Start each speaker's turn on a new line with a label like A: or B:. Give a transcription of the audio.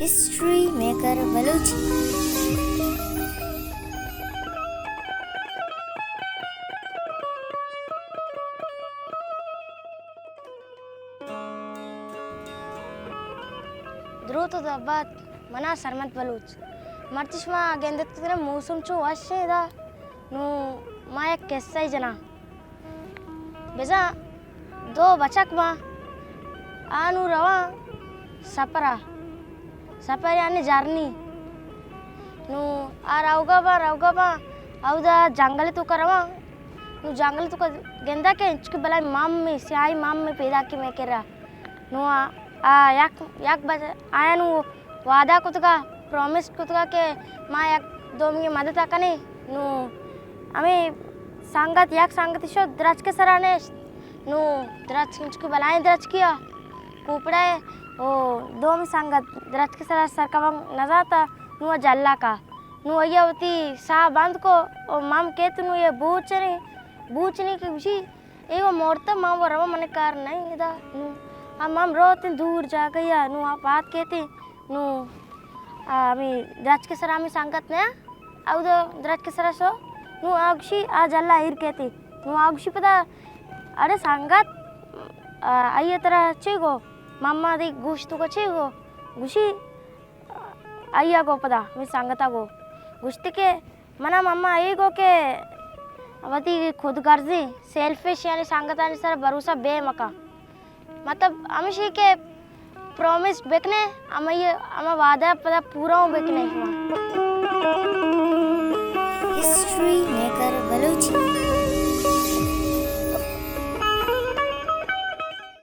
A: History maker Balochi.
B: द्रोत दबात मना सरमत बलूच मर्चिशमा गेंदत तेरे मौसम चो वाशे दा नु माया कैसा ही जना बेजा दो बचक मा आनु रवा सपरा सपर यानी जर्नी नु आ राउगा बा आउदा जंगल तो करवा नु जंगल तो गेंदा के इंचके बलाई माम में सियाई माम में पैदा की मैं केरा नु याक बज आया नु वादा कुतगा प्रॉमिस कुतगा के मा याक दो मिंगे मदद आकने नु हमें सांगत याक सांगत शो द्रच के सराने नु द्रच इंचके बलाई द्रच किया कुपड़ा ओ दो में सांगत द्रच के सरा सरकवंग नजाता नु जल्ला का नु अयवती सा बांध को ओ माम केत नु ये बूचनी की उसी एगो मोरता माम रवा मने कार नहीं इदा नु आ माम रोते दूर जा गया नु आप बात कहते नु अमी द्रच के सरा में सांगत ने आउ दो द्रच के सरा सो नु आगशी आ जल्ला हिर कहते नु आगशी पता अरे सांगत आये तरह चेगो मम्मा दी गुश तो चेगो गुशी आया गो पदा मी सांगता गो गुश्ती के मना मम्मा आई गो के अवती खुद गर्जी सेल्फिश यानी सांगता सर भरोसा बेमका मतलब अमिशी के प्रॉमिस बेकने अमा वादा पदा पूरा बेकने
A: हिस्ट्री मेकर बलूची।